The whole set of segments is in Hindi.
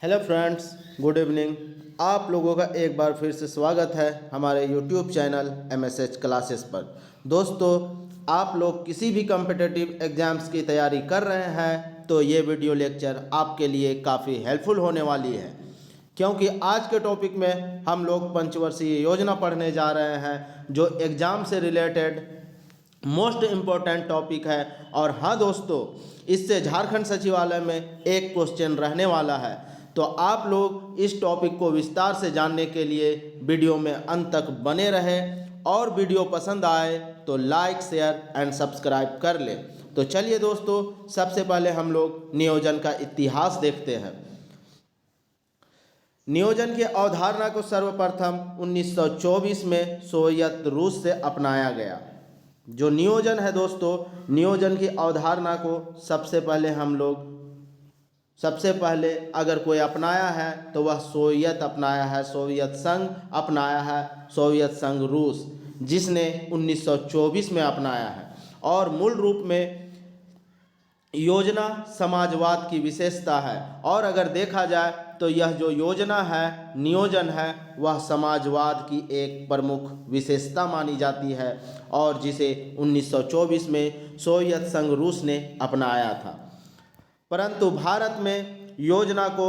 Hello friends, good evening. आप लोगों का एक बार फिर से स्वागत है हमारे यूट्यूब चैनल MSH क्लासेस पर। दोस्तों, आप लोग किसी भी कम्पिटिटिव एग्ज़ाम्स की तैयारी कर रहे हैं तो ये वीडियो लेक्चर आपके लिए काफ़ी हेल्पफुल होने वाली है, क्योंकि आज के टॉपिक में हम लोग पंचवर्षीय योजना पढ़ने जा रहे हैं जो एग्ज़ाम से रिलेटेड मोस्ट इम्पोर्टेंट टॉपिक है। और हाँ दोस्तों, इससे झारखंड सचिवालय में एक क्वेश्चन रहने वाला है, तो आप लोग इस टॉपिक को विस्तार से जानने के लिए वीडियो में अंत तक बने रहें और वीडियो पसंद आए तो लाइक, शेयर एंड सब्सक्राइब कर लें। तो चलिए दोस्तों, सबसे पहले हम लोग नियोजन का इतिहास देखते हैं। नियोजन की अवधारणा को सर्वप्रथम 1924 में सोवियत रूस से अपनाया गया। जो नियोजन है दोस्तों, नियोजन की अवधारणा को सबसे पहले अगर कोई अपनाया है तो वह सोवियत अपनाया है, सोवियत संघ अपनाया है, सोवियत संघ रूस, जिसने 1924 में अपनाया है। और मूल रूप में योजना समाजवाद की विशेषता है, और अगर देखा जाए तो यह जो योजना है, नियोजन है, वह समाजवाद की एक प्रमुख विशेषता मानी जाती है और जिसे 1924 में सोवियत संघ रूस ने अपनाया था। परंतु भारत में योजना को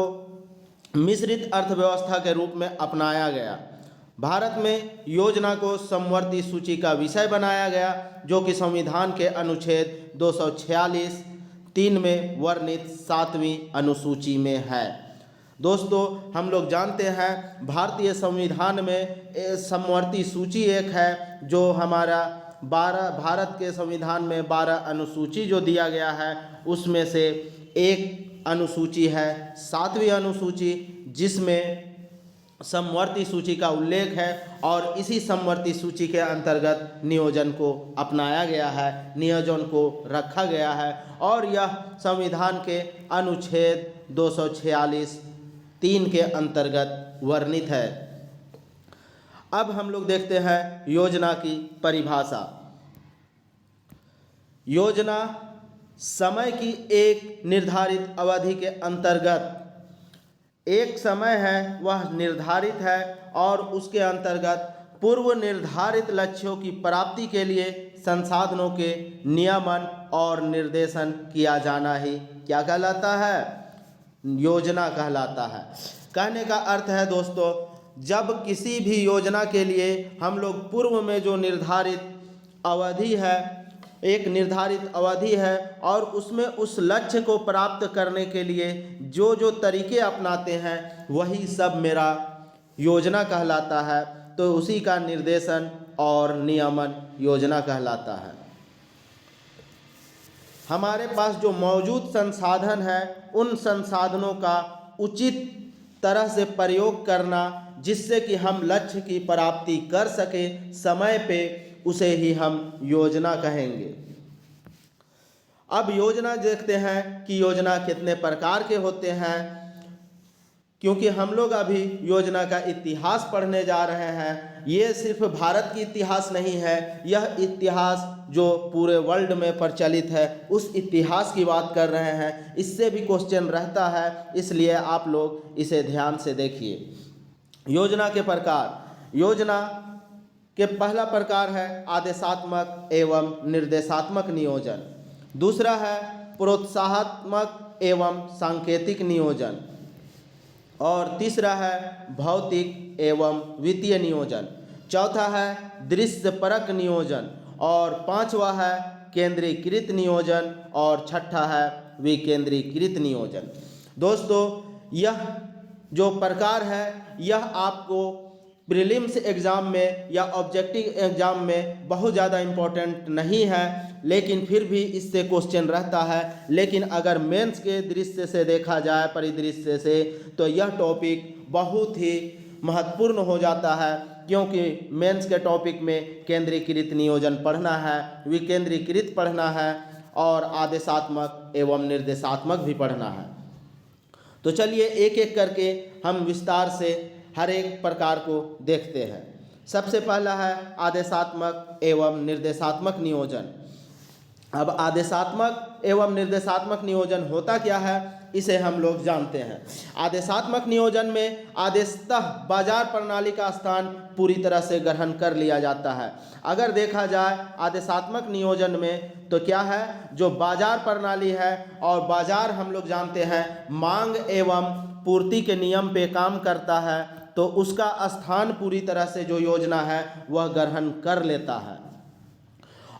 मिश्रित अर्थव्यवस्था के रूप में अपनाया गया। भारत में योजना को समवर्ती सूची का विषय बनाया गया, जो कि संविधान के अनुच्छेद 246(3) में वर्णित 7वीं अनुसूची में है। दोस्तों, हम लोग जानते हैं भारतीय संविधान में समवर्ती सूची एक है, जो हमारा भारत के संविधान में 12 अनुसूची जो दिया गया है, उसमें से एक अनुसूची है 7वीं अनुसूची, जिसमें समवर्ती सूची का उल्लेख है। और इसी समवर्ती सूची के अंतर्गत नियोजन को अपनाया गया है, नियोजन को रखा गया है, और यह संविधान के अनुच्छेद 246(3) के अंतर्गत वर्णित है। अब हम लोग देखते हैं योजना की परिभाषा। योजना समय की एक निर्धारित अवधि के अंतर्गत एक समय है वह निर्धारित है, और उसके अंतर्गत पूर्व निर्धारित लक्ष्यों की प्राप्ति के लिए संसाधनों के नियमन और निर्देशन किया जाना ही क्या कहलाता है? योजना कहलाता है। कहने का अर्थ है दोस्तों, जब किसी भी योजना के लिए हम लोग पूर्व में जो निर्धारित अवधि है, एक निर्धारित अवधि है, और उसमें उस लक्ष्य को प्राप्त करने के लिए जो जो तरीके अपनाते हैं, वही सब मेरा योजना कहलाता है। तो उसी का निर्देशन और नियमन योजना कहलाता है। हमारे पास जो मौजूद संसाधन है, उन संसाधनों का उचित तरह से प्रयोग करना, जिससे कि हम लक्ष्य की प्राप्ति कर सकें समय पे, उसे ही हम योजना कहेंगे। अब योजना देखते हैं कि योजना कितने प्रकार के होते हैं, क्योंकि हम लोग अभी योजना का इतिहास पढ़ने जा रहे हैं। ये सिर्फ भारत की इतिहास नहीं है, यह इतिहास जो पूरे वर्ल्ड में प्रचलित है, उस इतिहास की बात कर रहे हैं। इससे भी क्वेश्चन रहता है, इसलिए आप लोग इसे ध्यान से देखिए। योजना के प्रकार। योजना के पहला प्रकार है आदेशात्मक एवं निर्देशात्मक नियोजन। दूसरा है प्रोत्साहनात्मक एवं सांकेतिक नियोजन। और तीसरा है भौतिक एवं वित्तीय नियोजन। चौथा है दृश्यपरक नियोजन। और पांचवा है केंद्रीकृत नियोजन। और छठा है विकेंद्रीकृत नियोजन। दोस्तों, यह जो प्रकार है, यह आपको प्रीलिम्स एग्ज़ाम में या ऑब्जेक्टिव एग्ज़ाम में बहुत ज़्यादा इम्पोर्टेंट नहीं है, लेकिन फिर भी इससे क्वेश्चन रहता है। लेकिन अगर मेंस के दृश्य से देखा जाए, परिदृश्य से, तो यह टॉपिक बहुत ही महत्वपूर्ण हो जाता है, क्योंकि मेंस के टॉपिक में केंद्रीकृत नियोजन पढ़ना है, विकेंद्रीकृत पढ़ना है, और आदेशात्मक एवं निर्देशात्मक भी पढ़ना है। तो चलिए एक एक करके हम विस्तार से हर एक प्रकार को देखते हैं। सबसे पहला है आदेशात्मक एवं निर्देशात्मक नियोजन। अब आदेशात्मक एवं निर्देशात्मक नियोजन होता क्या है? इसे हम लोग जानते हैं। आदेशात्मक नियोजन में आदेशतः बाजार प्रणाली का स्थान पूरी तरह से ग्रहण कर लिया जाता है। अगर देखा जाए आदेशात्मक नियोजन में तो क्या है, जो बाजार प्रणाली है, और बाजार हम लोग जानते हैं मांग एवं पूर्ति के नियम पे काम करता है, तो उसका स्थान पूरी तरह से जो योजना है वह ग्रहण कर लेता है।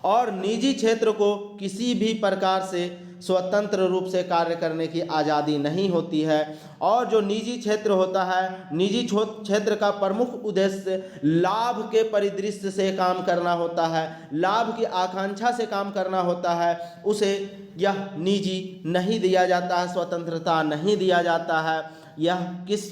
और निजी क्षेत्र को किसी भी प्रकार से स्वतंत्र रूप से कार्य करने की आज़ादी नहीं होती है। और जो निजी क्षेत्र होता है, निजी क्षेत्र का प्रमुख उद्देश्य लाभ के परिदृश्य से काम करना होता है, लाभ की आकांक्षा से काम करना होता है। उसे यह निजी नहीं दिया जाता है, स्वतंत्रता नहीं दिया जाता है। यह किस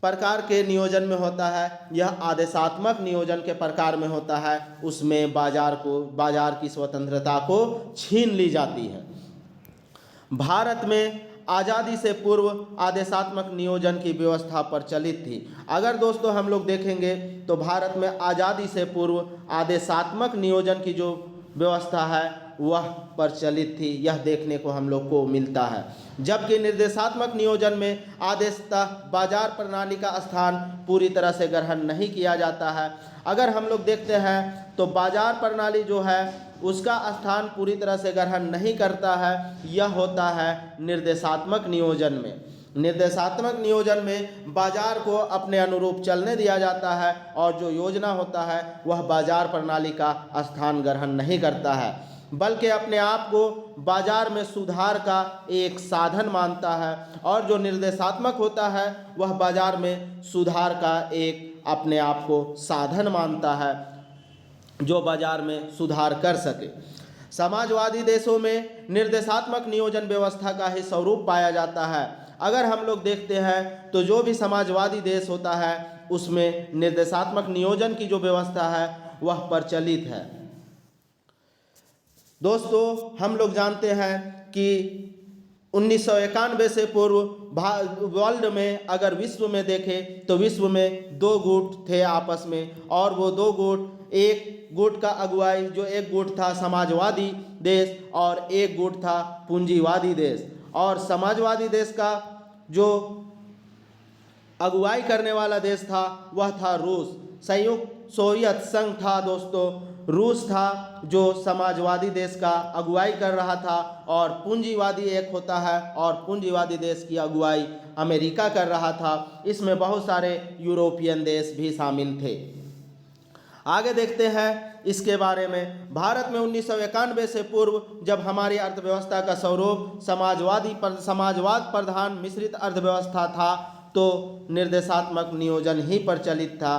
प्रकार के नियोजन में होता है, यह आदेशात्मक नियोजन के प्रकार में होता है। उसमें बाजार की स्वतंत्रता को छीन ली जाती है। भारत में आज़ादी से पूर्व आदेशात्मक नियोजन की व्यवस्था प्रचलित थी। अगर दोस्तों हम लोग देखेंगे तो भारत में आज़ादी से पूर्व आदेशात्मक नियोजन की जो व्यवस्था है वह प्रचलित थी, यह देखने को हम लोग को मिलता है। जबकि निर्देशात्मक नियोजन में आदेशतः बाजार प्रणाली का स्थान पूरी तरह से ग्रहण नहीं किया जाता है। अगर हम लोग देखते हैं तो बाजार प्रणाली जो है उसका स्थान पूरी तरह से ग्रहण नहीं करता है, यह होता है निर्देशात्मक नियोजन में। निर्देशात्मक नियोजन में बाजार को अपने अनुरूप चलने दिया जाता है और जो योजना होता है वह बाजार प्रणाली का स्थान ग्रहण नहीं करता है, बल्कि अपने आप को बाजार में सुधार का एक साधन मानता है। और जो निर्देशात्मक होता है वह बाजार में सुधार का एक अपने आप को साधन मानता है जो बाजार में सुधार कर सके। समाजवादी देशों में निर्देशात्मक नियोजन व्यवस्था का ही स्वरूप पाया जाता है। अगर हम लोग देखते हैं तो जो भी समाजवादी देश होता है उसमें निर्देशात्मक नियोजन की जो व्यवस्था है वह प्रचलित है। दोस्तों हम लोग जानते हैं कि 1991 से पूर्व वर्ल्ड में अगर विश्व में देखें तो विश्व में दो गुट थे आपस में, और वो दो गुट, एक गुट का अगुवाई जो एक गुट था समाजवादी देश और एक गुट था पूंजीवादी देश। और समाजवादी देश का जो अगुवाई करने वाला देश था वह था रूस। संयुक्त सोवियत संघ था दोस्तों, रूस था जो समाजवादी देश का अगुवाई कर रहा था, और पूंजीवादी एक होता है और पूंजीवादी देश की अगुवाई अमेरिका कर रहा था। इसमें बहुत सारे यूरोपियन देश भी शामिल थे। आगे देखते हैं इसके बारे में। भारत में 1991 से पूर्व जब हमारी अर्थव्यवस्था का स्वरूप समाजवाद प्रधान मिश्रित अर्थव्यवस्था था तो निर्देशात्मक नियोजन ही प्रचलित था।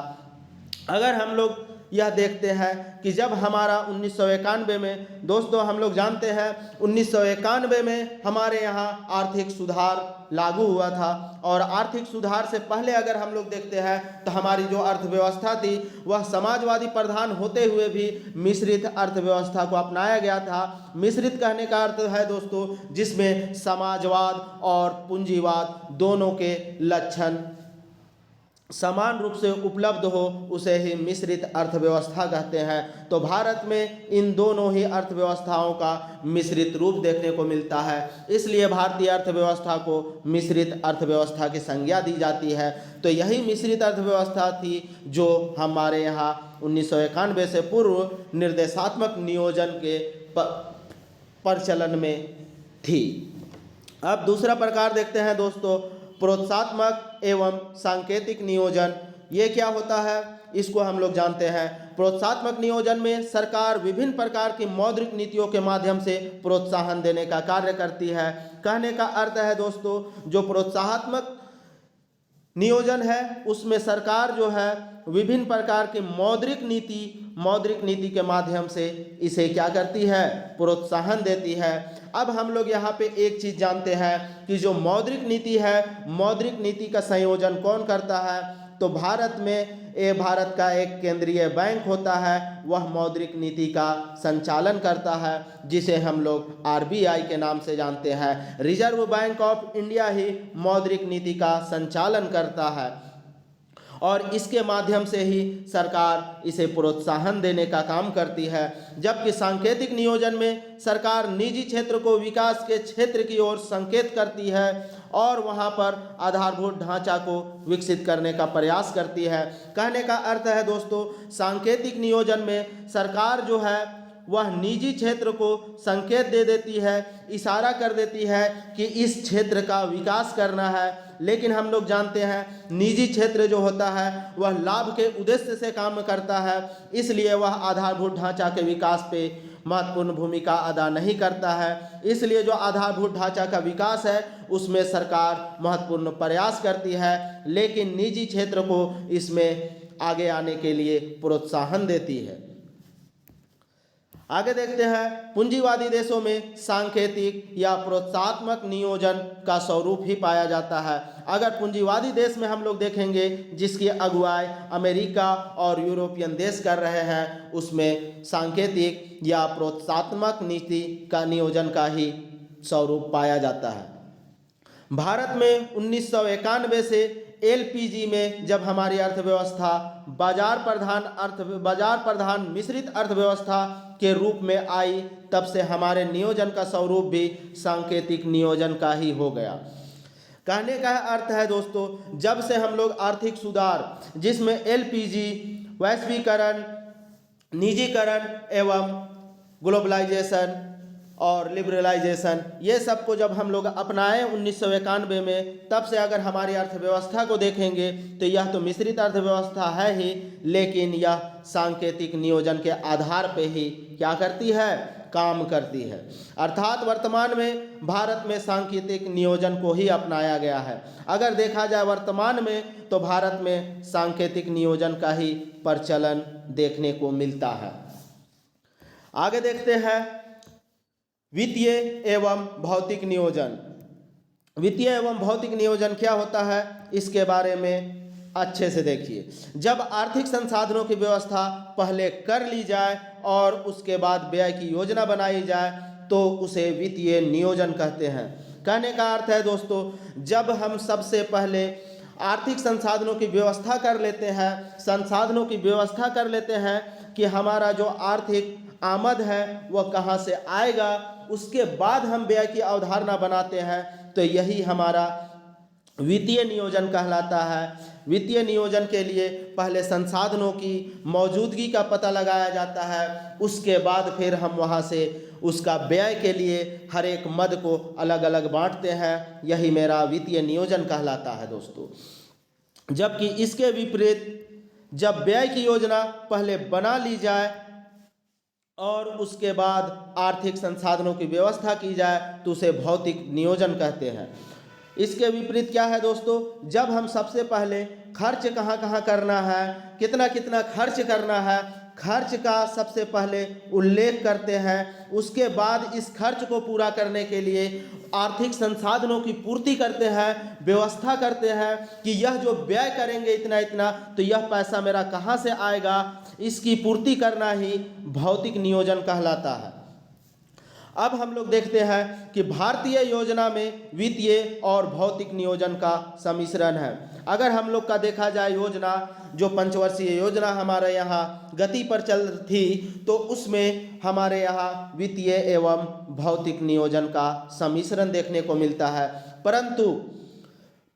अगर हम लोग यह देखते हैं कि जब हमारा 1991 में, दोस्तों हम लोग जानते हैं 1991 में हमारे यहाँ आर्थिक सुधार लागू हुआ था, और आर्थिक सुधार से पहले अगर हम लोग देखते हैं तो हमारी जो अर्थव्यवस्था थी वह समाजवादी प्रधान होते हुए भी मिश्रित अर्थव्यवस्था को अपनाया गया था। मिश्रित कहने का अर्थ है दोस्तों जिसमें समाजवाद और पूंजीवाद दोनों के लक्षण समान रूप से उपलब्ध हो, उसे ही मिश्रित अर्थव्यवस्था कहते हैं। तो भारत में इन दोनों ही अर्थव्यवस्थाओं का मिश्रित रूप देखने को मिलता है, इसलिए भारतीय अर्थव्यवस्था को मिश्रित अर्थव्यवस्था की संज्ञा दी जाती है। तो यही मिश्रित अर्थव्यवस्था थी जो हमारे यहाँ 1991 से पूर्व निर्देशात्मक नियोजन के प्रचलन में थी। अब दूसरा प्रकार देखते हैं दोस्तों, प्रोत्साहनात्मक एवं सांकेतिक नियोजन। ये क्या होता है इसको हम लोग जानते हैं। प्रोत्साहनात्मक नियोजन में सरकार विभिन्न प्रकार की मौद्रिक नीतियों के माध्यम से प्रोत्साहन देने का कार्य करती है। कहने का अर्थ है दोस्तों जो प्रोत्साहनात्मक नियोजन है उसमें सरकार जो है विभिन्न प्रकार की मौद्रिक नीति के माध्यम से इसे क्या करती है, प्रोत्साहन देती है। अब हम लोग यहाँ पे एक चीज़ जानते हैं कि जो मौद्रिक नीति है, मौद्रिक नीति का संयोजन कौन करता है, तो भारत का एक केंद्रीय बैंक होता है, वह मौद्रिक नीति का संचालन करता है जिसे हम लोग RBI के नाम से जानते हैं। रिजर्व बैंक ऑफ इंडिया ही मौद्रिक नीति का संचालन करता है। और इसके माध्यम से ही सरकार इसे प्रोत्साहन देने का काम करती है। जबकि सांकेतिक नियोजन में सरकार निजी क्षेत्र को विकास के क्षेत्र की ओर संकेत करती है और वहाँ पर आधारभूत ढांचा को विकसित करने का प्रयास करती है। कहने का अर्थ है दोस्तों, सांकेतिक नियोजन में सरकार जो है वह निजी क्षेत्र को संकेत दे देती है, इशारा कर देती है कि इस क्षेत्र का विकास करना है। लेकिन हम लोग जानते हैं निजी क्षेत्र जो होता है वह लाभ के उद्देश्य से काम करता है, इसलिए वह आधारभूत ढांचा के विकास पे महत्वपूर्ण भूमिका अदा नहीं करता है। इसलिए जो आधारभूत ढांचा का विकास है उसमें सरकार महत्वपूर्ण प्रयास करती है, लेकिन निजी क्षेत्र को इसमें आगे आने के लिए प्रोत्साहन देती है। आगे देखते हैं, पूंजीवादी देशों में सांकेतिक या प्रोत्साहनात्मक नियोजन का स्वरूप ही पाया जाता है। अगर पूंजीवादी देश में हम लोग देखेंगे जिसकी अगुवाई अमेरिका और यूरोपियन देश कर रहे हैं, उसमें सांकेतिक या प्रोत्साहनात्मक नीति का नियोजन का ही स्वरूप पाया जाता है। भारत में 1991 से एलपीजी में जब हमारी अर्थव्यवस्था बाजार प्रधान मिश्रित अर्थव्यवस्था के रूप में आई, तब से हमारे नियोजन का स्वरूप भी सांकेतिक नियोजन का ही हो गया। कहने का अर्थ है दोस्तों, जब से हम लोग आर्थिक सुधार जिसमें एलपीजी, वैश्वीकरण, निजीकरण एवं ग्लोबलाइजेशन और लिबरलाइजेशन, ये सब को जब हम लोग अपनाए 1991 में, तब से अगर हमारी अर्थव्यवस्था को देखेंगे तो यह तो मिश्रित अर्थव्यवस्था है ही, लेकिन यह सांकेतिक नियोजन के आधार पे ही क्या करती है, काम करती है। अर्थात वर्तमान में भारत में सांकेतिक नियोजन को ही अपनाया गया है। अगर देखा जाए वर्तमान में तो भारत में सांकेतिक नियोजन का ही प्रचलन देखने को मिलता है। आगे देखते हैं, वित्तीय एवं भौतिक नियोजन। वित्तीय एवं भौतिक नियोजन क्या होता है, इसके बारे में अच्छे से देखिए। जब आर्थिक संसाधनों की व्यवस्था पहले कर ली जाए और उसके बाद व्यय की योजना बनाई जाए तो उसे वित्तीय नियोजन कहते हैं। कहने का अर्थ है दोस्तों, जब हम सबसे पहले आर्थिक संसाधनों की व्यवस्था कर लेते हैं कि हमारा जो आर्थिक आमद है वह कहाँ से आएगा, उसके बाद हम व्यय की अवधारणा बनाते हैं, तो यही हमारा वित्तीय नियोजन कहलाता है। वित्तीय नियोजन के लिए पहले संसाधनों की मौजूदगी का पता लगाया जाता है, उसके बाद फिर हम वहाँ से उसका व्यय के लिए हर एक मद को अलग अलग बांटते हैं। यही मेरा वित्तीय नियोजन कहलाता है दोस्तों। जबकि इसके विपरीत जब व्यय की योजना पहले बना ली जाए और उसके बाद आर्थिक संसाधनों की व्यवस्था की जाए तो उसे भौतिक नियोजन कहते हैं। इसके विपरीत क्या है दोस्तों, जब हम सबसे पहले खर्च कहाँ कहाँ करना है, कितना कितना खर्च करना है, खर्च का सबसे पहले उल्लेख करते हैं, उसके बाद इस खर्च को पूरा करने के लिए आर्थिक संसाधनों की पूर्ति करते हैं, व्यवस्था करते हैं कि यह जो व्यय करेंगे इतना इतना, तो यह पैसा मेरा कहाँ से आएगा, इसकी पूर्ति करना ही भौतिक नियोजन कहलाता है। अब हम लोग देखते हैं कि भारतीय योजना में वित्तीय और भौतिक नियोजन का सम्मिश्रण है। अगर हम लोग का देखा जाए योजना, जो पंचवर्षीय योजना हमारे यहाँ गति पर चल थी, तो उसमें हमारे यहाँ वित्तीय एवं भौतिक नियोजन का सम्मिश्रण देखने को मिलता है। परंतु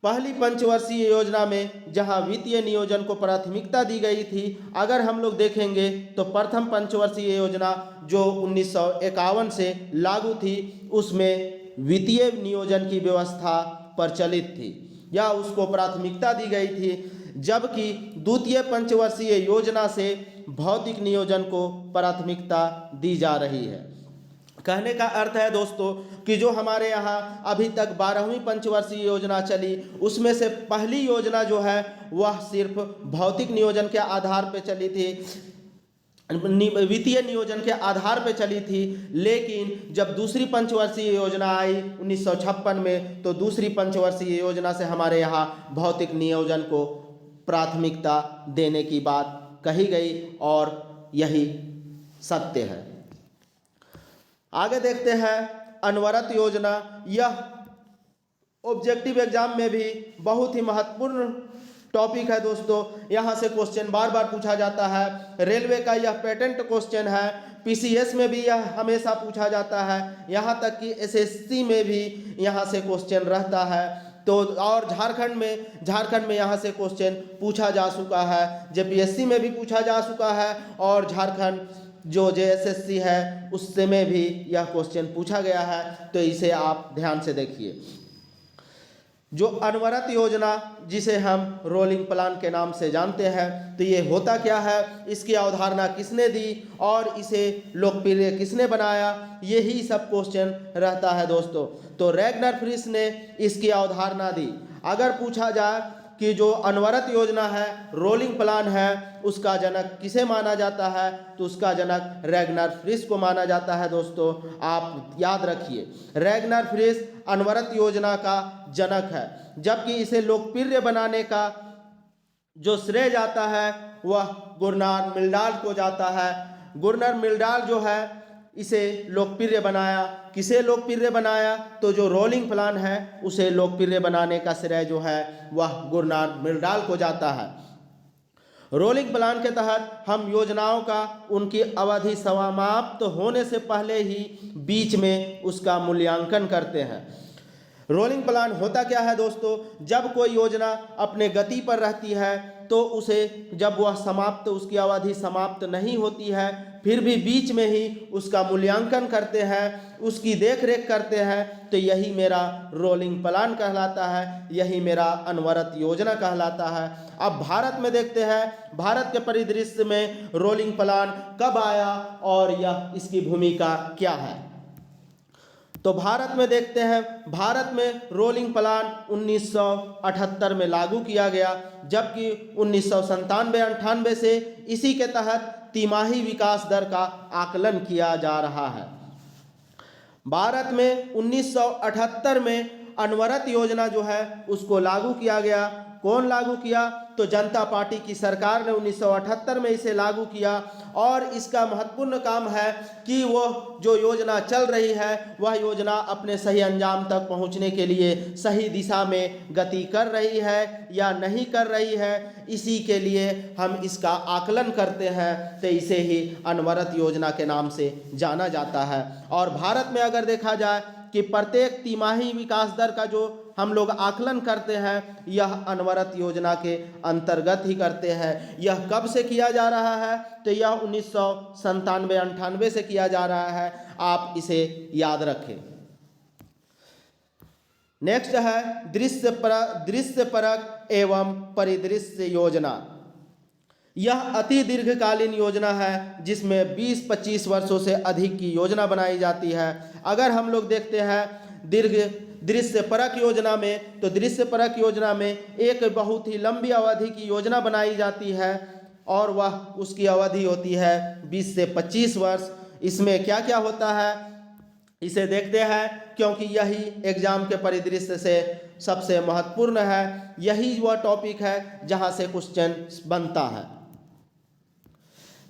पहली पंचवर्षीय योजना में जहां वित्तीय नियोजन को प्राथमिकता दी गई थी, अगर हम लोग देखेंगे तो प्रथम पंचवर्षीय योजना जो 1951 से लागू थी, उसमें वित्तीय नियोजन की व्यवस्था प्रचलित थी या उसको प्राथमिकता दी गई थी, जबकि द्वितीय पंचवर्षीय योजना से भौतिक नियोजन को प्राथमिकता दी जा रही है। कहने का अर्थ है दोस्तों कि जो हमारे यहाँ अभी तक 12वीं पंचवर्षीय योजना चली, उसमें से पहली योजना जो है वह सिर्फ भौतिक नियोजन के आधार पर चली थी, वित्तीय नियोजन के आधार पर चली थी। लेकिन जब दूसरी पंचवर्षीय योजना आई 1956 में, तो दूसरी पंचवर्षीय योजना से हमारे यहाँ भौतिक नियोजन को प्राथमिकता देने की बात कही गई और यही सत्य है। आगे देखते हैं अनवरत योजना। यह ऑब्जेक्टिव एग्जाम में भी बहुत ही महत्वपूर्ण टॉपिक है दोस्तों। यहाँ से क्वेश्चन बार बार पूछा जाता है। रेलवे का यह पेटेंट क्वेश्चन है। पीसीएस में भी यह हमेशा पूछा जाता है, यहाँ तक कि एसएससी में भी यहाँ से क्वेश्चन रहता है। तो और झारखंड में यहाँ से क्वेश्चन पूछा जा चुका है, जेपीएससी में भी पूछा जा चुका है, और झारखंड जो जेएसएससी है उससे में भी यह क्वेश्चन पूछा गया है। तो इसे आप ध्यान से देखिए। जो अनवरत योजना जिसे हम रोलिंग प्लान के नाम से जानते हैं, तो ये होता क्या है, इसकी अवधारणा किसने दी और इसे लोकप्रिय किसने बनाया, यही सब क्वेश्चन रहता है दोस्तों। तो रैगनर फ्रिश ने इसकी अवधारणा दी। अगर पूछा जाए कि जो अनवरत योजना है, रोलिंग प्लान है, उसका जनक किसे माना जाता है, तो उसका जनक रैगनर फ्रिश को माना जाता है दोस्तों। आप याद रखिए, रैगनर फ्रिश अनवरत योजना का जनक है, जबकि इसे लोकप्रिय बनाने का जो श्रेय जाता है वह गुरनार मिल्डाल को जाता है। गुरनार मिल्डाल जो है इसे लोकप्रिय बनाया। किसे लोकप्रिय बनाया, तो जो रोलिंग प्लान है उसे लोकप्रिय बनाने का श्रेय जो है वह गुरनार मिल्डाल को जाता है। रोलिंग प्लान के तहत हम योजनाओं का उनकी अवधि समाप्त होने से पहले ही बीच में उसका मूल्यांकन करते हैं। रोलिंग प्लान होता क्या है दोस्तों, जब कोई योजना अपने गति पर रहती है तो उसे जब वह उसकी अवधि समाप्त नहीं होती है, फिर भी बीच में ही उसका मूल्यांकन करते हैं, उसकी देखरेख करते हैं, तो यही मेरा रोलिंग प्लान कहलाता है, यही मेरा अनवरत योजना कहलाता है। अब भारत में देखते हैं, भारत के परिदृश्य में रोलिंग प्लान कब आया और यह इसकी भूमिका क्या है। तो भारत में देखते हैं, भारत में रोलिंग प्लान 1978 में लागू किया गया, जबकि 1997-98 से इसी के तहत तिमाही विकास दर का आकलन किया जा रहा है। भारत में 1978 में अनवरत योजना जो है उसको लागू किया गया। कौन लागू किया, तो जनता पार्टी की सरकार ने 1978 में इसे लागू किया। और इसका महत्वपूर्ण काम है कि वह जो योजना चल रही है वह योजना अपने सही अंजाम तक पहुंचने के लिए सही दिशा में गति कर रही है या नहीं कर रही है, इसी के लिए हम इसका आकलन करते हैं। तो इसे ही अनवरत योजना के नाम से जाना जाता है। और भारत में अगर देखा जाए कि प्रत्येक तिमाही विकास दर का जो हम लोग आकलन करते हैं, यह अनवरत योजना के अंतर्गत ही करते हैं। यह कब से किया जा रहा है, तो यह 1997-98 से किया जा रहा है। आप इसे याद रखें। नेक्स्ट है दृश्य परक एवं परिदृश्य योजना। यह अति दीर्घकालीन योजना है जिसमें 20-25 वर्षों से अधिक की योजना बनाई जाती है। अगर हम लोग देखते हैं दृश्य परक योजना में, तो दृश्य परक योजना में एक बहुत ही लंबी अवधि की योजना बनाई जाती है और वह उसकी अवधि होती है 20 से 25 वर्ष। इसमें क्या क्या होता है इसे देखते हैं, क्योंकि यही एग्जाम के परिदृश्य से सबसे महत्वपूर्ण है। यही वह टॉपिक है जहां से क्वेश्चन बनता है।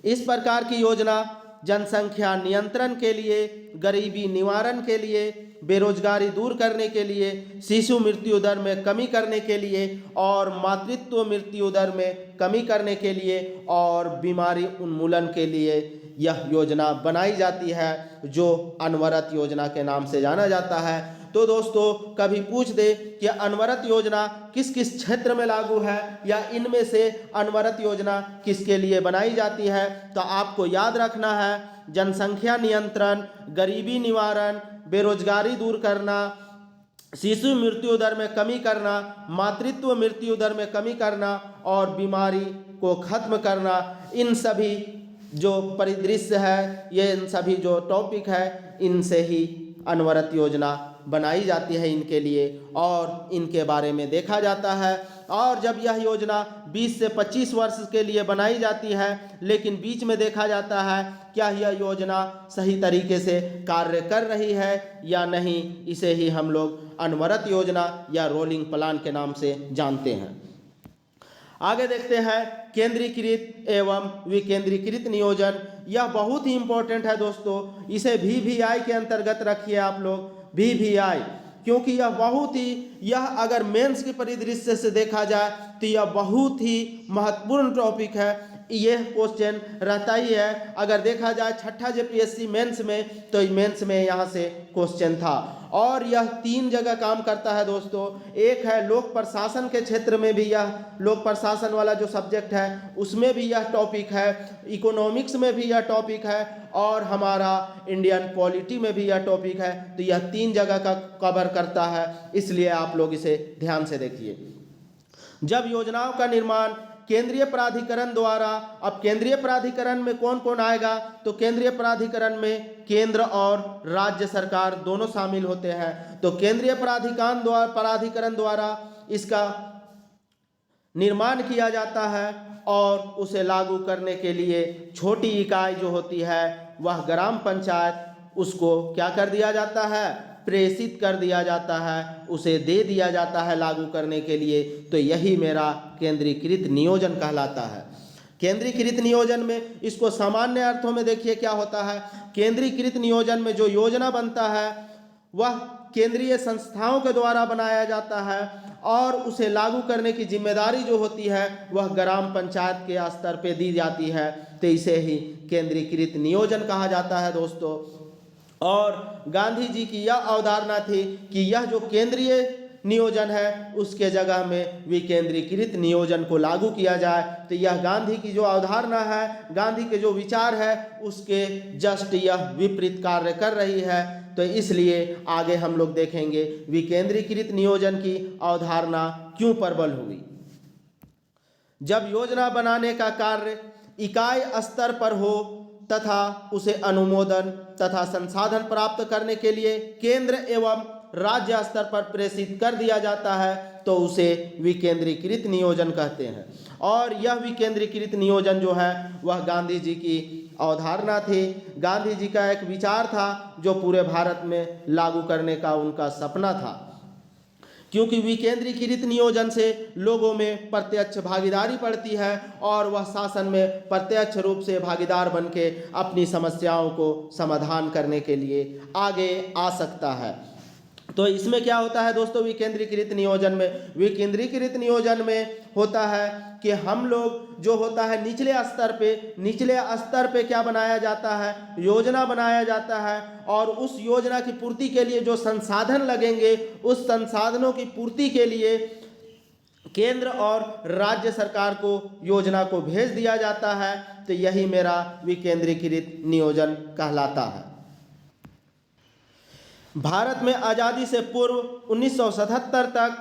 इस प्रकार की योजना जनसंख्या नियंत्रण के लिए, गरीबी निवारण के लिए, बेरोजगारी दूर करने के लिए, शिशु मृत्यु दर में कमी करने के लिए और मातृत्व मृत्यु दर में कमी करने के लिए और बीमारी उन्मूलन के लिए यह योजना बनाई जाती है, जो अनवरत योजना के नाम से जाना जाता है। तो दोस्तों, कभी पूछ दे कि अनवरत योजना किस किस क्षेत्र में लागू है या इनमें से अनवरत योजना किसके लिए बनाई जाती है, तो आपको याद रखना है जनसंख्या नियंत्रण, गरीबी निवारण, बेरोजगारी दूर करना, शिशु मृत्यु दर में कमी करना, मातृत्व मृत्यु दर में कमी करना और बीमारी को खत्म करना। इन सभी जो परिदृश्य है, ये इन सभी जो टॉपिक है, इनसे ही अनवरत योजना बनाई जाती है इनके लिए और इनके बारे में देखा जाता है। और जब यह योजना 20 से 25 वर्ष के लिए बनाई जाती है, लेकिन बीच में देखा जाता है क्या यह योजना सही तरीके से कार्य कर रही है या नहीं, इसे ही हम लोग अनवरत योजना या रोलिंग प्लान के नाम से जानते हैं। आगे देखते हैं केंद्रीकृत एवं विकेंद्रीकृत नियोजन। यह बहुत ही इंपॉर्टेंट है दोस्तों, इसे VVI के अंतर्गत रखिए आप लोग। VVI क्योंकि यह अगर मेंस के परिदृश्य से देखा जाए तो यह बहुत ही महत्वपूर्ण टॉपिक है। यह क्वेश्चन रहता ही है, अगर देखा जाए छठा जेपीएससी मेंस में तो मेंस में यहाँ से क्वेश्चन था। और यह 3 जगह काम करता है दोस्तों। एक है लोक प्रशासन के क्षेत्र में भी, यह लोक प्रशासन वाला जो सब्जेक्ट है उसमें भी यह टॉपिक है, इकोनॉमिक्स में भी यह टॉपिक है, और हमारा इंडियन पॉलिटी में भी यह टॉपिक है। तो यह 3 जगह का कवर करता है, इसलिए आप लोग इसे ध्यान से देखिए। जब योजनाओं का निर्माण केंद्रीय प्राधिकरण द्वारा, अब केंद्रीय प्राधिकरण में कौन कौन आएगा, तो केंद्रीय प्राधिकरण में केंद्र और राज्य सरकार दोनों शामिल होते हैं। तो केंद्रीय प्राधिकरण द्वारा इसका निर्माण किया जाता है और उसे लागू करने के लिए छोटी इकाई जो होती है वह ग्राम पंचायत, उसको क्या कर दिया जाता है, प्रेषित कर दिया जाता है, उसे दे दिया जाता है लागू करने के लिए। तो यही मेरा केंद्रीकृत नियोजन कहलाता है। केंद्रीकृत नियोजन में इसको सामान्य अर्थों में देखिए क्या होता है। केंद्रीकृत नियोजन में जो योजना बनता है वह केंद्रीय संस्थाओं के द्वारा बनाया जाता है और उसे लागू करने की जिम्मेदारी जो होती है वह ग्राम पंचायत के स्तर पे दी जाती है। तो इसे ही केंद्रीकृत नियोजन कहा जाता है दोस्तों। और गांधी जी की यह अवधारणा थी कि यह जो केंद्रीय नियोजन है उसके जगह में विकेंद्रीकृत नियोजन को लागू किया जाए। तो यह गांधी की जो अवधारणा है, गांधी के जो विचार है, उसके जस्ट यह विपरीत कार्य कर रही है। तो इसलिए आगे हम लोग देखेंगे विकेंद्रीकृत नियोजन की अवधारणा क्यों प्रबल हुई। जब योजना बनाने का कार्य इकाई स्तर पर हो तथा उसे अनुमोदन तथा संसाधन प्राप्त करने के लिए केंद्र एवं राज्य स्तर पर प्रेषित कर दिया जाता है तो उसे विकेंद्रीकृत नियोजन कहते हैं। और यह विकेंद्रीकृत नियोजन जो है वह गांधी जी की अवधारणा थी, गांधी जी का एक विचार था जो पूरे भारत में लागू करने का उनका सपना था। क्योंकि विकेंद्रीकृत नियोजन से लोगों में प्रत्यक्ष भागीदारी बढ़ती है और वह शासन में प्रत्यक्ष रूप से भागीदार बन के अपनी समस्याओं को समाधान करने के लिए आगे आ सकता है। तो इसमें क्या होता है दोस्तों, विकेंद्रीकृत नियोजन विकेंद्रीकृत नियोजन में होता है कि हम लोग जो होता है निचले स्तर पे क्या बनाया जाता है, योजना बनाया जाता है और उस योजना की पूर्ति के लिए जो संसाधन लगेंगे उस संसाधनों की पूर्ति के लिए केंद्र और राज्य सरकार को योजना को भेज दिया जाता है। तो यही मेरा विकेंद्रीकृत नियोजन कहलाता है। भारत में आज़ादी से पूर्व 1977 तक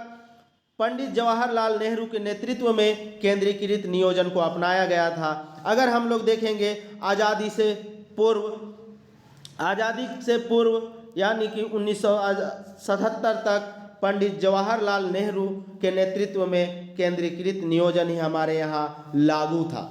पंडित जवाहरलाल नेहरू के नेतृत्व में केंद्रीकृत नियोजन को अपनाया गया था। अगर हम लोग देखेंगे आज़ादी से पूर्व यानी कि 1977 तक पंडित जवाहरलाल नेहरू के नेतृत्व में केंद्रीकृत नियोजन ही हमारे यहाँ लागू था।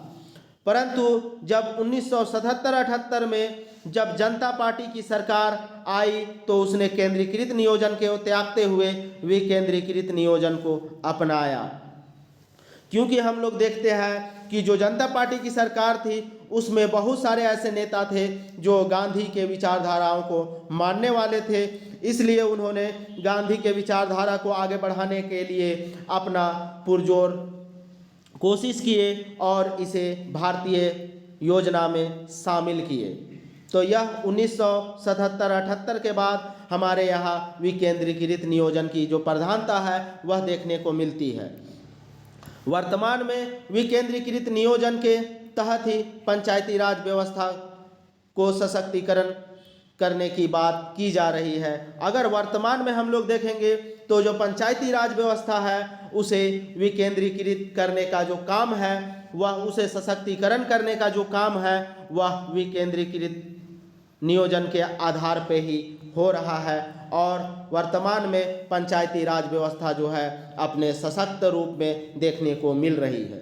परंतु जब 1977-78 में जब जनता पार्टी की सरकार आई तो उसने केंद्रीकृत नियोजन को त्यागते हुए विकेंद्रीकृत नियोजन को अपनाया। क्योंकि हम लोग देखते हैं कि जो जनता पार्टी की सरकार थी उसमें बहुत सारे ऐसे नेता थे जो गांधी के विचारधाराओं को मानने वाले थे, इसलिए उन्होंने गांधी के विचारधारा को आगे बढ़ाने के लिए अपना पुरजोर कोशिश किए और इसे भारतीय योजना में शामिल किए। तो यह 1977-78 के बाद हमारे यहाँ विकेंद्रीकृत नियोजन की जो प्रधानता है वह देखने को मिलती है। वर्तमान में विकेंद्रीकृत नियोजन के तहत ही पंचायती राज व्यवस्था को सशक्तिकरण करने की बात की जा रही है। अगर वर्तमान में हम लोग देखेंगे तो जो पंचायती राज व्यवस्था है उसे विकेंद्रीकृत करने का जो काम है वह, उसे सशक्तिकरण करने का जो काम है वह विकेंद्रीकृत नियोजन के आधार पे ही हो रहा है। और वर्तमान में पंचायती राज व्यवस्था जो है अपने सशक्त रूप में देखने को मिल रही है।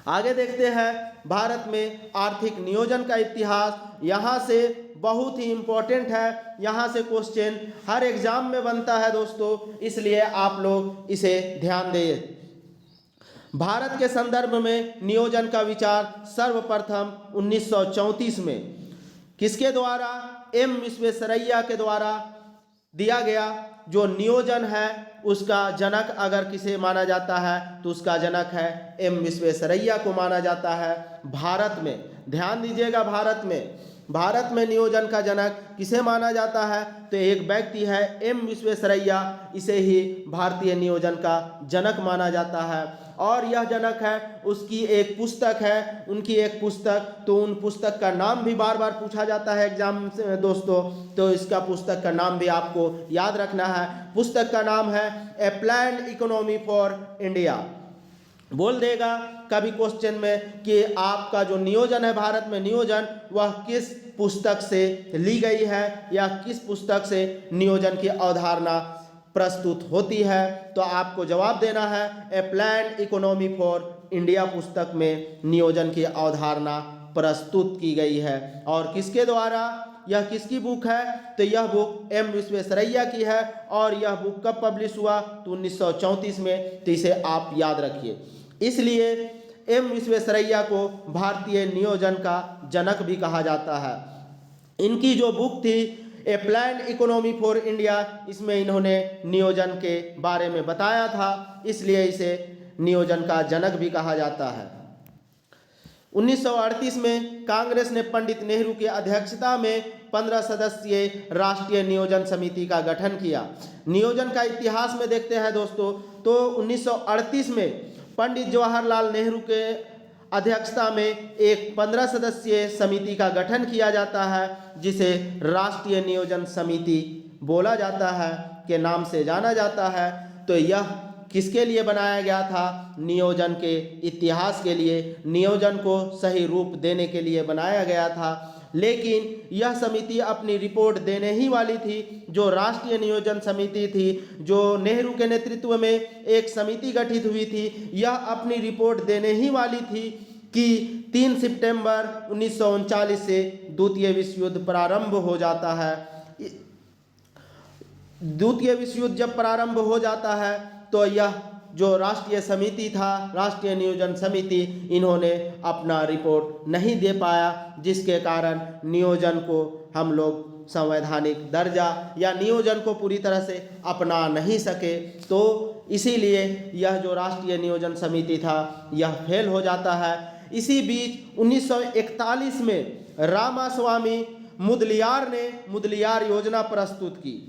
आगे देखते हैं भारत में आर्थिक नियोजन का इतिहास। यहाँ से बहुत ही इम्पोर्टेंट है, यहाँ से क्वेश्चन हर एग्जाम में बनता है दोस्तों, इसलिए आप लोग इसे ध्यान दें। भारत के संदर्भ में नियोजन का विचार सर्वप्रथम 1934 में किसके द्वारा, एम विश्वेश्वरैया के द्वारा दिया गया। जो नियोजन है उसका जनक अगर किसे माना जाता है तो उसका जनक है एम विश्वेश्वरैया को माना जाता है। भारत में ध्यान दीजिएगा, भारत में नियोजन का जनक किसे माना जाता है तो एक व्यक्ति है एम विश्वेश्वरैया, इसे ही भारतीय नियोजन का जनक माना जाता है। और यह जनक है, उसकी एक पुस्तक है, उनकी एक पुस्तक, तो उन पुस्तक का नाम भी बार बार पूछा जाता है एग्जाम से दोस्तों, तो इसका पुस्तक का नाम भी आपको याद रखना है। पुस्तक का नाम है ए प्लान्ड इकोनॉमी फॉर इंडिया। बोल देगा कभी क्वेश्चन में कि आपका जो नियोजन है भारत में नियोजन, वह किस पुस्तक से ली गई है या किस पुस्तक से नियोजन की अवधारणा प्रस्तुत होती है, तो आपको जवाब देना है ए प्लान्ड इकोनॉमी फॉर इंडिया पुस्तक में नियोजन की अवधारणा प्रस्तुत की गई है। और किसके द्वारा, यह किसकी बुक है तो यह बुक एम विश्वेश्वरैया की है। और यह बुक कब पब्लिश हुआ तो 1934 में, तो इसे आप याद रखिए। इसलिए एम विश्वेश्वरैया को भारतीय नियोजन का जनक भी कहा जाता है। इनकी जो बुक थी ए प्लान्ड इकोनॉमी फॉर इंडिया, इसमें इन्होंने नियोजन के बारे में बताया था, इसलिए इसे नियोजन का जनक भी कहा जाता है। 1938 में कांग्रेस ने पंडित नेहरू की अध्यक्षता में 15 सदस्यीय राष्ट्रीय नियोजन समिति का गठन किया। नियोजन का इतिहास में देखते हैं दोस्तों, तो 1938 में पंडित जवाहरलाल नेहरू के अध्यक्षता में एक 15 सदस्यीय समिति का गठन किया जाता है, जिसे राष्ट्रीय नियोजन समिति बोला जाता है, के नाम से जाना जाता है। तो यह किसके लिए बनाया गया था, नियोजन के इतिहास के लिए, नियोजन को सही रूप देने के लिए बनाया गया था। लेकिन यह समिति अपनी रिपोर्ट देने ही वाली थी। जो राष्ट्रीय नियोजन समिति थी, जो नेहरू के नेतृत्व में एक समिति गठित हुई थी, यह अपनी रिपोर्ट देने ही वाली थी कि 3 सितंबर 1939 से द्वितीय विश्व युद्ध प्रारंभ हो जाता है। द्वितीय विश्व युद्ध जब प्रारंभ हो जाता है तो यह जो राष्ट्रीय समिति था, राष्ट्रीय नियोजन समिति, इन्होंने अपना रिपोर्ट नहीं दे पाया, जिसके कारण नियोजन को हम लोग संवैधानिक दर्जा या नियोजन को पूरी तरह से अपना नहीं सके। तो इसीलिए यह जो राष्ट्रीय नियोजन समिति था यह फेल हो जाता है। इसी बीच 1941 में रामास्वामी मुदलियार ने मुदलियार योजना प्रस्तुत की।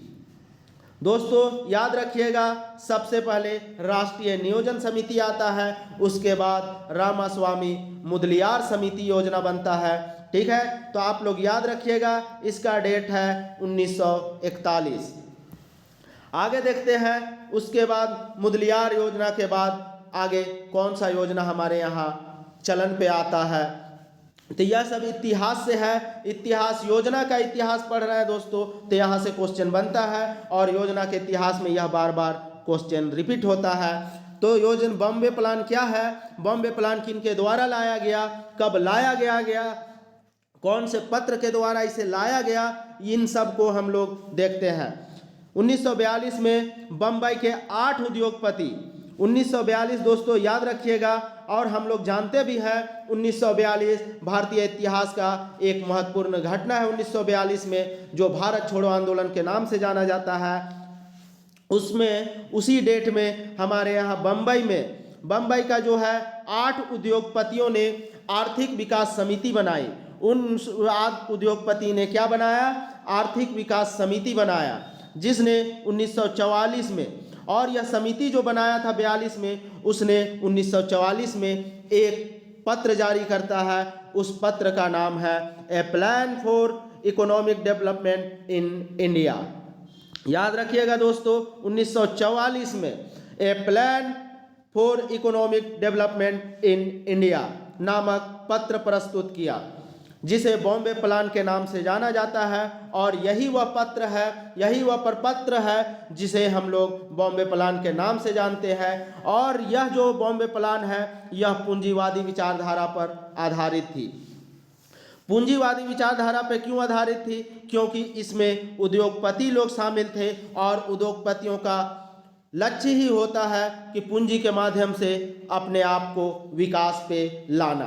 दोस्तों याद रखिएगा, सबसे पहले राष्ट्रीय नियोजन समिति आता है, उसके बाद रामास्वामी मुदलियार समिति योजना बनता है। ठीक है, तो आप लोग याद रखिएगा, इसका डेट है 1941। आगे देखते हैं, उसके बाद मुदलियार योजना के बाद आगे कौन सा योजना हमारे यहाँ चलन पे आता है। तो यह सब इतिहास से है, इतिहास योजना का इतिहास पढ़ रहे हैं दोस्तों, तो यहाँ से क्वेश्चन बनता है और योजना के इतिहास में यह बार बार क्वेश्चन रिपीट होता है। तो योजना बॉम्बे प्लान क्या है, बॉम्बे प्लान किनके द्वारा लाया गया, कब लाया गया, कौन से पत्र के द्वारा इसे लाया गया, इन सब को हम लोग देखते हैं। 1942 में बम्बई के 8 उद्योगपति, 1942 दोस्तों याद रखिएगा, और हम लोग जानते भी हैं 1942 भारतीय इतिहास का एक महत्वपूर्ण घटना है। 1942 में जो भारत छोड़ो आंदोलन के नाम से जाना जाता है, उसमें उसी डेट में हमारे यहाँ बम्बई का जो है 8 उद्योगपतियों ने आर्थिक विकास समिति बनाई। उन 8 उद्योगपति ने क्या बनाया, आर्थिक विकास समिति बनाया, जिसने 1944 में, और यह समिति जो बनाया था 42 में, उसने 1944 में एक पत्र जारी करता है। उस पत्र का नाम है a plan for economic development in India. याद रखिएगा दोस्तों, 1944 में a plan for economic development in India नामक पत्र प्रस्तुत किया, जिसे बॉम्बे प्लान के नाम से जाना जाता है। और यही वह पत्र है, यही वह प्रपत्र है जिसे हम लोग बॉम्बे प्लान के नाम से जानते हैं। और यह जो बॉम्बे प्लान है, यह पूंजीवादी विचारधारा पर आधारित थी। पूंजीवादी विचारधारा पर क्यों आधारित थी, क्योंकि इसमें उद्योगपति लोग शामिल थे, और उद्योगपतियों का लक्ष्य ही होता है कि पूंजी के माध्यम से अपने आप को विकास पे लाना।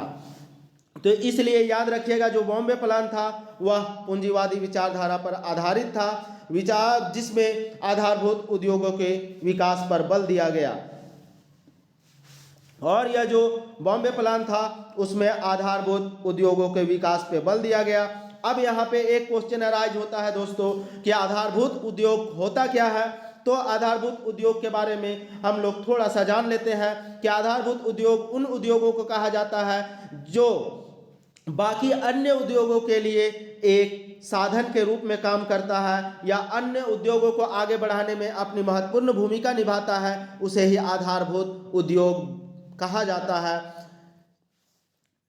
तो इसलिए याद रखिएगा, जो बॉम्बे प्लान था वह पूंजीवादी विचारधारा पर आधारित था। विचार, जिसमें आधारभूत उद्योगों के विकास पर बल दिया गया। और यह जो बॉम्बे प्लान था उसमें आधारभूत उद्योगों के विकास पे बल दिया गया। अब यहाँ पे एक क्वेश्चन अराइज होता है दोस्तों कि आधारभूत उद्योग होता क्या है। तो आधारभूत उद्योग के बारे में हम लोग थोड़ा सा जान लेते हैं कि आधारभूत उद्योग उन उद्योगों को कहा जाता है जो बाकी अन्य उद्योगों के लिए एक साधन के रूप में काम करता है या अन्य उद्योगों को आगे बढ़ाने में अपनी महत्वपूर्ण भूमिका निभाता है, उसे ही आधारभूत उद्योग कहा जाता है।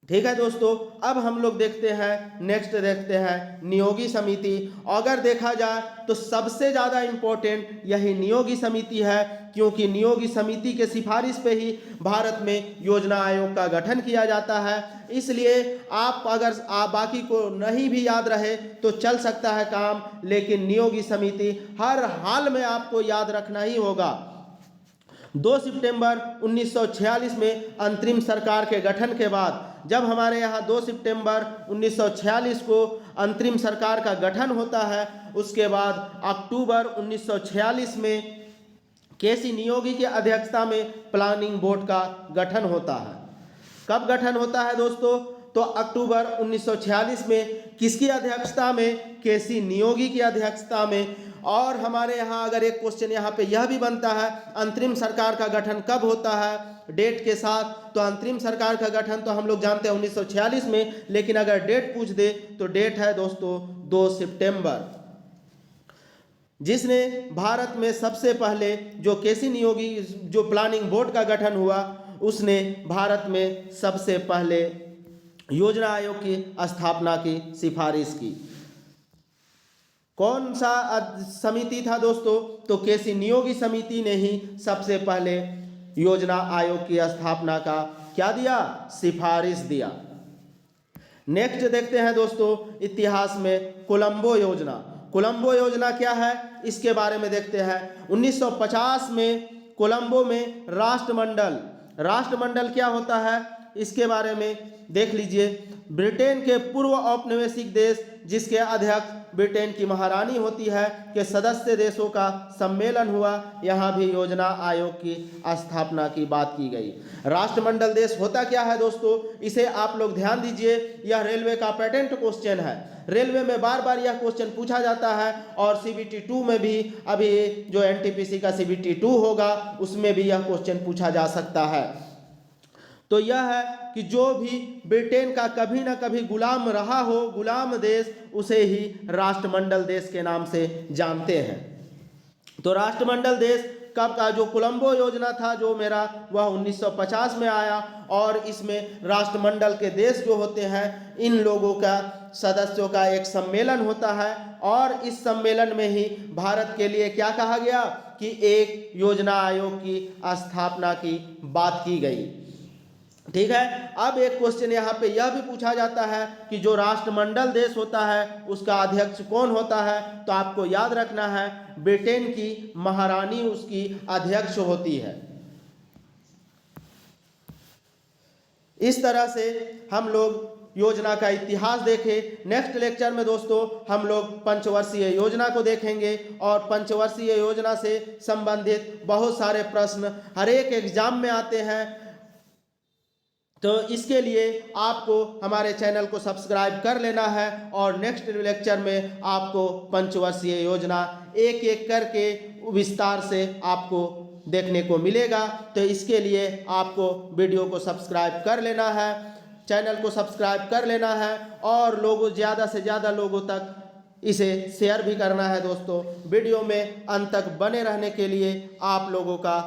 ठीक है दोस्तों, अब हम लोग देखते हैं, नेक्स्ट देखते हैं नियोगी समिति। अगर देखा जाए तो सबसे ज़्यादा इम्पोर्टेंट यही नियोगी समिति है, क्योंकि नियोगी समिति के सिफारिश पे ही भारत में योजना आयोग का गठन किया जाता है। इसलिए आप अगर बाकी को नहीं भी याद रहे तो चल सकता है काम, लेकिन नियोगी समिति हर हाल में आपको याद रखना ही होगा। 2 सितंबर 1946 में अंतरिम सरकार के गठन के बाद, जब हमारे यहाँ 2 सितंबर 1946 को अंतरिम सरकार का गठन होता है, उसके बाद अक्टूबर 1946 में केसी नियोगी की अध्यक्षता में प्लानिंग बोर्ड का गठन होता है। कब गठन होता है दोस्तों? तो अक्टूबर 1946 में किसकी अध्यक्षता में? केसी नियोगी की अध्यक्षता में। और हमारे यहाँ अगर एक क्वेश्चन यहाँ पे यह भी बनता है, अंतरिम सरकार का गठन कब होता है डेट के साथ? तो अंतरिम सरकार का गठन तो हम लोग जानते हैं 1946 में, लेकिन अगर डेट पूछ दे तो डेट है दोस्तों 2 सितंबर। जिसने भारत में सबसे पहले जो केसी नियोगी जो प्लानिंग बोर्ड का गठन हुआ, उसने भारत में सबसे पहले योजना आयोग की स्थापना की सिफारिश की। कौन सा समिति था दोस्तों? तो केसी नियोगी समिति ने ही सबसे पहले योजना आयोग की स्थापना का क्या दिया? सिफारिश दिया। नेक्स्ट देखते हैं दोस्तों इतिहास में कोलंबो योजना। कोलंबो योजना क्या है इसके बारे में देखते हैं। 1950 में कोलंबो में राष्ट्रमंडल क्या होता है इसके बारे में देख लीजिए। ब्रिटेन के पूर्व औपनिवेशिक देश जिसके अध्यक्ष ब्रिटेन की महारानी होती है के सदस्य देशों का सम्मेलन हुआ, यहाँ भी योजना आयोग की स्थापना की बात की गई। राष्ट्रमंडल देश होता क्या है दोस्तों, इसे आप लोग ध्यान दीजिए, यह रेलवे का पेटेंट क्वेश्चन है। रेलवे में बार बार यह क्वेश्चन पूछा जाता है और CBT 2 में भी, अभी जो NTPC का CBT 2 होगा उसमें भी यह क्वेश्चन पूछा जा सकता है। तो यह है कि जो भी ब्रिटेन का कभी ना कभी गुलाम रहा हो, गुलाम देश, उसे ही राष्ट्रमंडल देश के नाम से जानते हैं। तो राष्ट्रमंडल देश कब का जो कोलंबो योजना था जो मेरा, वह 1950 में आया और इसमें राष्ट्रमंडल के देश जो होते हैं इन लोगों का सदस्यों का एक सम्मेलन होता है और इस सम्मेलन में ही भारत के लिए क्या कहा गया कि एक योजना आयोग की स्थापना की बात की गई। ठीक है, अब एक क्वेश्चन यहाँ पे यह भी पूछा जाता है कि जो राष्ट्रमंडल देश होता है उसका अध्यक्ष कौन होता है? तो आपको याद रखना है ब्रिटेन की महारानी उसकी अध्यक्ष होती है। इस तरह से हम लोग योजना का इतिहास देखें। नेक्स्ट लेक्चर में दोस्तों हम लोग पंचवर्षीय योजना को देखेंगे और पंचवर्षीय योजना से संबंधित बहुत सारे प्रश्न हर एक एग्जाम में आते हैं। तो इसके लिए आपको हमारे चैनल को सब्सक्राइब कर लेना है और नेक्स्ट लेक्चर में आपको पंचवर्षीय योजना एक एक करके विस्तार से आपको देखने को मिलेगा। तो इसके लिए आपको वीडियो को सब्सक्राइब कर लेना है, चैनल को सब्सक्राइब कर लेना है और लोगों ज़्यादा से ज़्यादा लोगों तक इसे शेयर भी करना है दोस्तों। वीडियो में अंत तक बने रहने के लिए आप लोगों का